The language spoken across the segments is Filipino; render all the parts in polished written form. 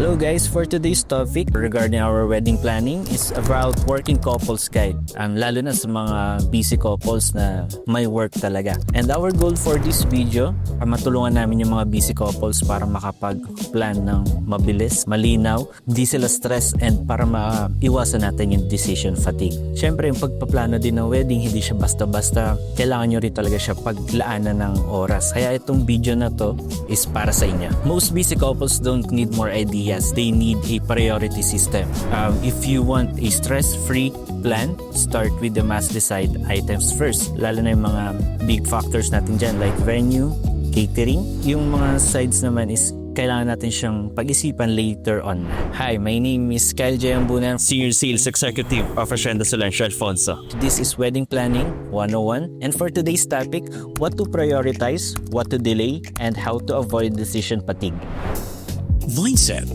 Hello guys, for today's topic regarding our wedding planning is about working couples guide. Lalo na sa mga busy couples na may work talaga. And our goal for this video, matulungan namin yung mga busy couples para makapag-plan ng mabilis, malinaw, di sila stress and para maiwasan natin yung decision fatigue. Siyempre yung pagpaplano din ng wedding, hindi siya basta-basta. Kailangan nyo rin talaga siya paglaanan ng oras. Kaya itong video na to is para sa inyo. Most busy couples don't need more ideas. They need a priority system. If you want a stress-free plan, start with the must-decide items first. Lalo na yung mga big factors natin dyan like venue, catering. Yung mga sides naman is kailangan natin siyang pag-isipan later on. Hi, my name is Kyle J. Ambunan, Senior Sales Executive of Hacienda Solancio Alfonso. This is Wedding Planning 101. And for today's topic, what to prioritize, what to delay, and how to avoid decision fatigue. Mindset.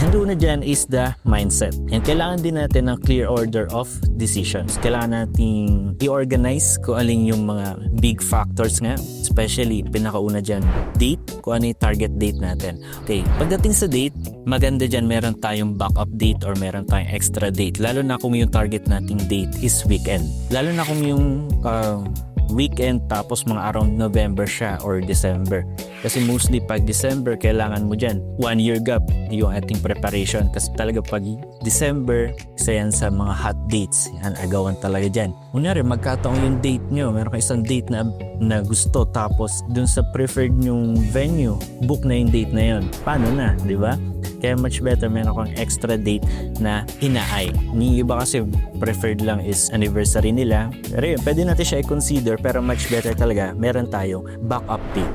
And una dyan is the mindset. And kailangan din natin ng clear order of decisions. Kailangan natin i-organize kung alin yung mga big factors nga. Especially, pinakauna dyan, date. Kung ano yung target date natin. Okay, pagdating sa date, maganda dyan meron tayong backup date or meron tayong extra date. Lalo na kung yung target nating date is weekend. Lalo na kung yung weekend tapos mga around November siya or December. Kasi mostly pag December, kailangan mo dyan 1 year gap yung ating preparation. Kasi talaga pag December, isa yan sa mga hot dates. Yan, agawan talaga dyan. Kunyari, magkataong yung date nyo. Meron kayo isang date na gusto. Tapos dun sa preferred nyong venue, book na yung date na yun. Paano na, di ba? Kaya much better meron kang extra date na inaay. Yung iba kasi preferred lang is anniversary nila. Pero yun, pwede natin siya i-consider pero much better talaga meron tayong backup date.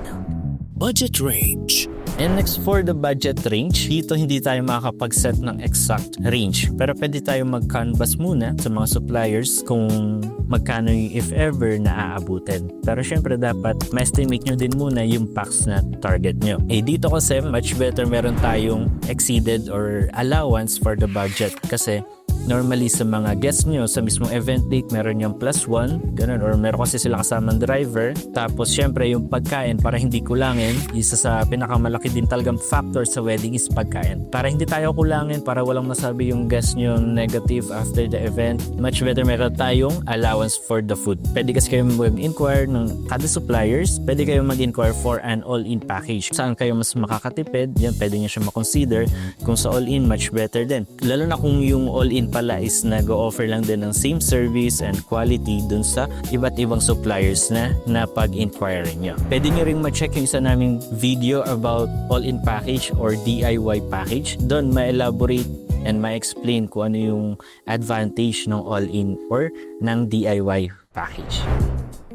Budget range. And next for the budget range, dito hindi tayo makakapag-set ng exact range. Pero pwede tayo mag-canvas muna sa mga suppliers kung magkano yung if ever na aabutin. Pero syempre dapat ma-estimate nyo din muna yung packs na target nyo. Dito kasi much better meron tayong exceeded or allowance for the budget. Kasi normally sa mga guests nyo sa mismong event date meron yung +1 ganun, or meron kasi sila kasamang driver. Tapos syempre yung pagkain para hindi kulangin, isa sa pinakamalaki din talagang factor sa wedding is pagkain. Para hindi tayo kulangin, para walang masabi yung guest nyo negative after the event, much better meron tayong allowance for the food. Pwede kasi kayo mag-inquire ng kada suppliers, pwede kayo mag-inquire for an all-in package. Saan kayo mas makakatipid, yan pwede nyo siya makonsider. Kung sa all-in, much better din. Lalo na kung yung all-in pala is nag-o-offer lang din ng same service and quality dun sa iba't ibang suppliers na pag-inquire nyo. Pwede nyo ring ma-check yung isa naming video about all-in package or DIY package. Doon ma-elaborate and ma-explain kung ano yung advantage ng all-in or ng DIY package.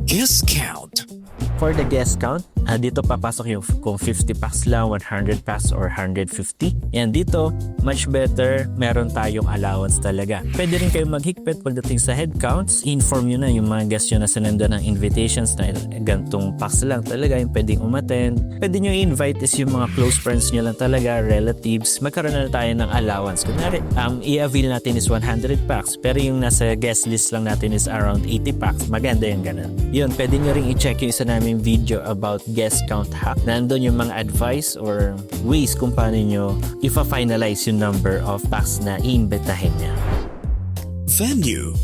Guest count. For the guest count, dito papasok yung kung 50 packs lang, 100 packs or 150. Yan dito, much better meron tayong allowance talaga. Pwede rin kayo maghigpit pagdating sa head counts. Inform nyo na yung mga guests nyo na sinundan ng invitations na gantong packs lang talaga yung pwedeng umattend. Pwede nyo i-invite is yung mga close friends nyo lang talaga, relatives. Magkaroon na tayo ng allowance. Kunwari, i-avail natin is 100 packs pero yung nasa guest list lang natin is around 80 packs. Maganda yung ganun. Yun, pwede nyo rin i-check yung isa namin video about guest count hack. Nandun yung mga advice or ways kung paano nyo ifa-finalize yung number of packs na iimbitahin niya. Venue.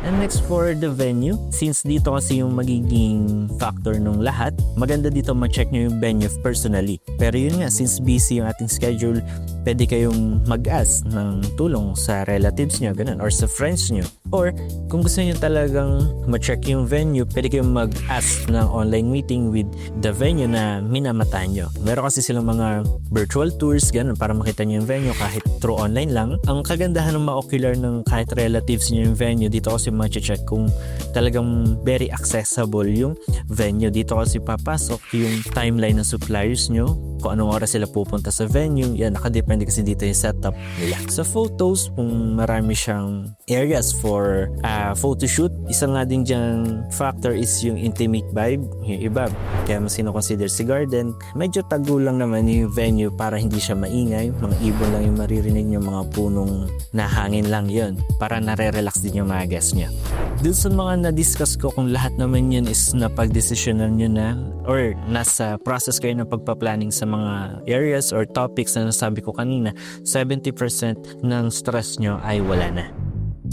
And next for the venue, since dito kasi yung magiging factor ng lahat, maganda dito ma-check nyo yung venue personally. Pero yun nga, since busy yung ating schedule, pwede kayong mag-ask ng tulong sa relatives nyo, ganun, or sa friends nyo. Or kung gusto nyo talagang ma-check yung venue, pwede kayong mag-ask ng online meeting with the venue na minamataan nyo. Meron kasi silang mga virtual tours, ganun, para makita nyo yung venue kahit through online lang. Ang kagandahan ng ma-ocular ng kahit relatives nyo yung venue, dito kasi ma-check kung talagang very accessible yung venue. Dito kasi papasok yung timeline ng suppliers nyo, kung anong oras sila pupunta sa venue. Yan, nakadepende kasi dito yung setup nila. Sa photos, kung marami siyang areas for photoshoot, isa nga din dyan factor is yung intimate vibe, yung iba. Kaya mas sino-consider si garden. Medyo tago lang naman yung venue para hindi siya maingay. Mga ibon lang yung maririnig, yung mga punong nahangin lang yun para nare-relax din yung mga guests nyo. niya. Dun sa mga na-discuss ko, kung lahat naman yun is napag-desisyonan nyo na or nasa process kayo ng pagpa-planning sa mga areas or topics na nasabi ko kanina, 70% ng stress nyo ay wala na.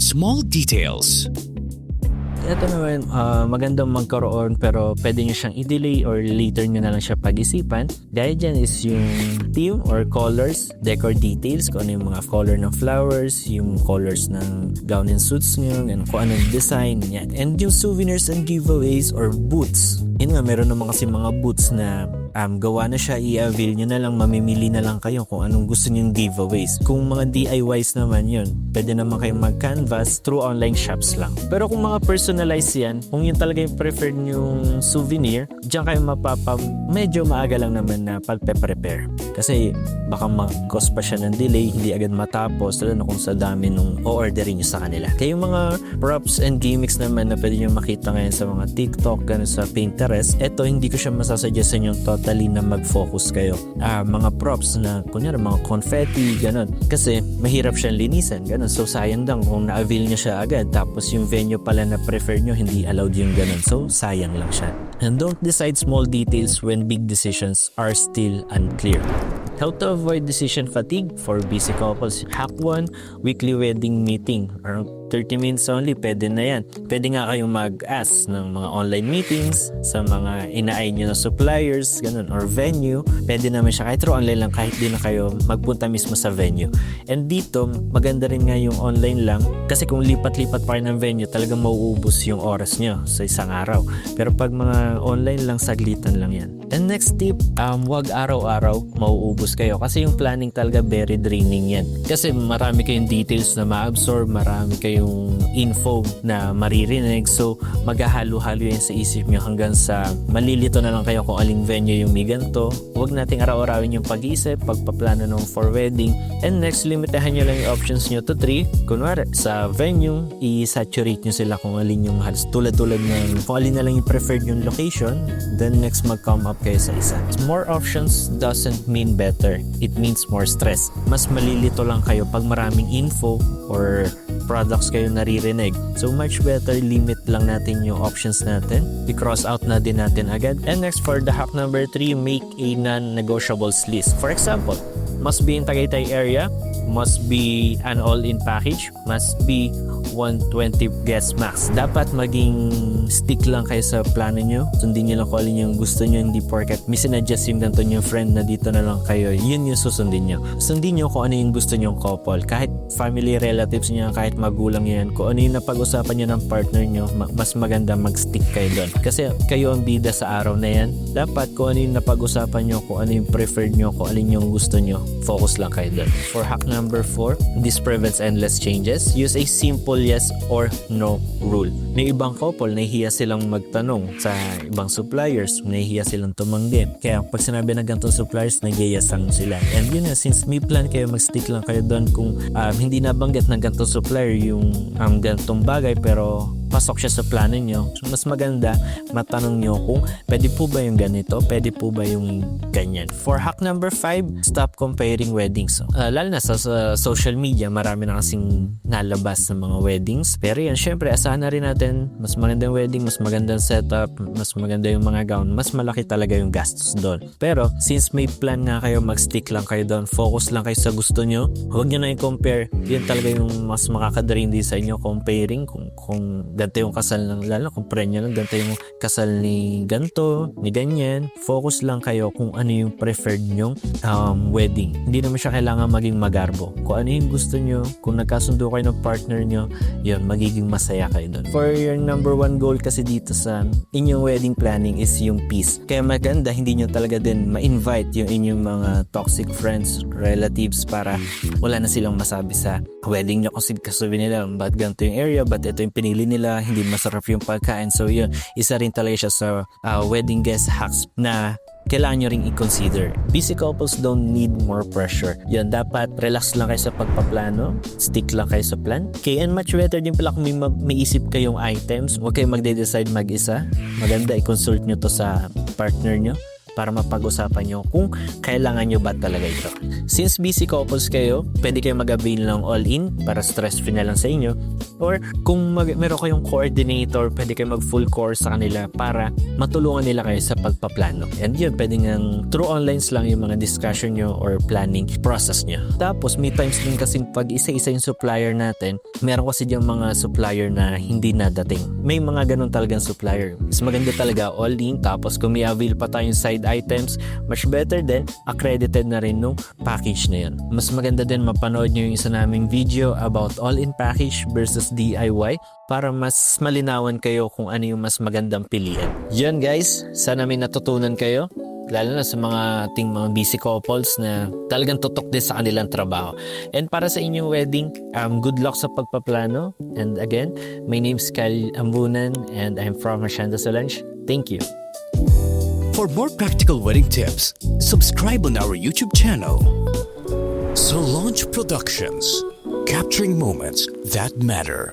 Small details. Ito naman, magandang magkaroon pero pwede nyo siyang i-delay or later nyo na lang siya pag-isipan. Gaya dyan is yung theme or colors, decor details, kung ano yung mga color ng flowers, yung colors ng gown and suits nyo, kung anong design, yan. And yung souvenirs and giveaways or booths. Yun nga, meron naman kasi mga booths na gawa na siya, i-avail nyo na lang, mamimili na lang kayo kung anong gusto nyo yung giveaways. Kung mga DIYs naman yun, pwede naman kayo mag-canvas through online shops lang. Pero kung mga personalized yan, kung yun talaga yung preferred yung souvenir, dyan kayo medyo maaga lang naman na pagpe-prepare. Kasi baka mag-cause pa siya ng delay, hindi agad matapos, lalo na kung sa dami nung o-orderin nyo sa kanila. Kaya yung mga props and gimmicks naman na pwede nyo makita ngayon sa mga TikTok, gano'n sa Pinterest, eto hindi ko siya masasuggest sa inyo totally na mag-focus kayo. Mga props na kunyari mga confetti, gano'n. Kasi mahirap siyang linisan, gano'n. So sayang lang kung na-avail nyo siya agad tapos yung venue pala na prefer nyo hindi allowed yung gano'n. So sayang lang siya. And don't decide small details when big decisions are still unclear. How to avoid decision fatigue for busy couples. Hack 1, weekly wedding meeting. Around 30 minutes only, pwede na yan. Pwede nga kayong mag-ask ng mga online meetings sa mga inaay nyo na suppliers, ganun, or venue. Pwede naman siya kahit through online lang, kahit di na kayo magpunta mismo sa venue. And dito, maganda rin nga yung online lang kasi kung lipat-lipat pa rin ng venue, talagang mauubos yung oras nyo sa isang araw. Pero pag mga online lang, saglitan lang yan. And next tip, wag araw-araw mauubos kayo kasi yung planning talaga very draining yan. Kasi marami kayong details na ma-absorb, marami kayong info na maririnig, so maghahalo-halo yan sa isip nyo hanggang sa malilito na lang kayo kung aling venue yung may ganito. Huwag nating araw-arawin yung pag-iisip, pagpaplano ng for wedding. And next, limitahan nyo lang yung options nyo to 3. Kunwari, sa venue, i-saturate nyo sila kung alin yung halos tulad-tulad ng kung alin na lang yung preferred yung location. Then next, mag-come up kayo sa isa. More options doesn't mean better. It means more stress. Mas malilito lang kayo pag maraming info or products kayo naririnig. So much better, limit lang natin yung options natin. I-cross out na din natin agad. And next, for the hack number 3, make a non-negotiables list. For example, must be in Tagaytay area, must be an all-in package, must be 120 guests max. Dapat maging stick lang kayo sa plano nyo. Sundin nyo lang kung alin yung gusto nyo, hindi porket may sinadjust yung ganito yung friend na dito na lang kayo, yun yung susundin nyo. Sundin nyo kung ano yung gusto nyong couple. Kahit family relatives nyo, kahit magulang yan, kung ano yung napag-usapan nyo ng partner nyo, mas maganda mag-stick kayo doon. Kasi kayo ang bida sa araw na yan. Dapat kung ano yung napag-usapan nyo, kung ano yung preferred nyo, kung alin yung gusto nyo, focus lang kayo doon. For hack number 4, this prevents endless changes. Use a simple yes or no rule. May ibang couple, nahihiya silang magtanong sa ibang suppliers, nahihiya silang tumanggi. Kaya pag sinabi na ganitong suppliers, nag-yesang sila. And yun na, since may plan kayo, mag-stick lang kayo doon kung hindi nabanggit ng ganitong supplier yung ganitong bagay pero pasok siya sa plano nyo. So, mas maganda matanong nyo kung pwede po ba yung ganito, pwede po ba yung ganyan. For hack number 5, stop comparing weddings. Lalo na sa social media, marami na kasing nalabas ng mga weddings. Pero yan, syempre, asahan na rin natin, mas magandang wedding, mas magandang setup, mas maganda yung mga gown, mas malaki talaga yung gastos doon. Pero, since may plan nga kayo, mag-stick lang kayo doon, focus lang kayo sa gusto nyo, huwag nyo na i-compare. Yun talaga yung mas makakadrain din sa inyo, comparing kung ganito yung kasal ng lalo, kung prenya lang, ganito yung kasal ni ganto, ni ganyan. Focus lang kayo kung ano yung preferred nyong wedding. Hindi naman siya kailangan maging magarbo. Kung ano yung gusto nyo, kung nagkasundo kayo ng partner nyo, yun, magiging masaya kayo doon. For your number 1 goal kasi dito sa inyong wedding planning is yung peace. Kaya maganda, hindi nyo talaga din ma-invite yung inyong mga toxic friends, relatives para wala na silang masabi sa wedding nyo kasi kasabi nila, ba't ganito yung area, ba't ito yung pinili nila, hindi masarap yung pagkain. So yun, isa rin talaga siya sa wedding guest hacks na kailangan nyo ring i-consider. Busy couples don't need more pressure. Yan, dapat relax lang kayo sa pagpaplano, stick lang kayo sa plan. Okay, and much better din pala kung may isip kayong items, huwag kayo magde-decide mag-isa. Maganda i-consult nyo to sa partner nyo para mapag-usapan nyo kung kailangan nyo ba talaga ito. Since busy couples kayo, pwede kayo mag-avail ng all-in para stress-free na lang sa inyo. Or kung meron kayong coordinator, pwede kayo mag full course sa kanila para matulungan nila kayo sa pagpaplano. And yun, pwede nga through online lang yung mga discussion nyo or planning process nyo. Tapos may times din kasi pag isa-isa yung supplier natin, meron kasi yung mga supplier na hindi nadating. May mga ganun talagang supplier. Mas maganda talaga all in, tapos kung may avail pa tayong side items, much better din, accredited na rin nung package na yun. Mas maganda din mapanood nyo yung isa naming video about all-in package versus DIY para mas malinawan kayo kung ano yung mas magandang piliin. Yun guys, sana may natutunan kayo. Lalo na sa mga ating mga busy couples na talagang tutok din sa kanilang trabaho. And para sa inyong wedding, good luck sa pagpaplano. And again, my name is Kyle Ambunan and I'm from Hacienda Solange. Thank you. For more practical wedding tips, subscribe on our YouTube channel. Solange Productions, capturing moments that matter.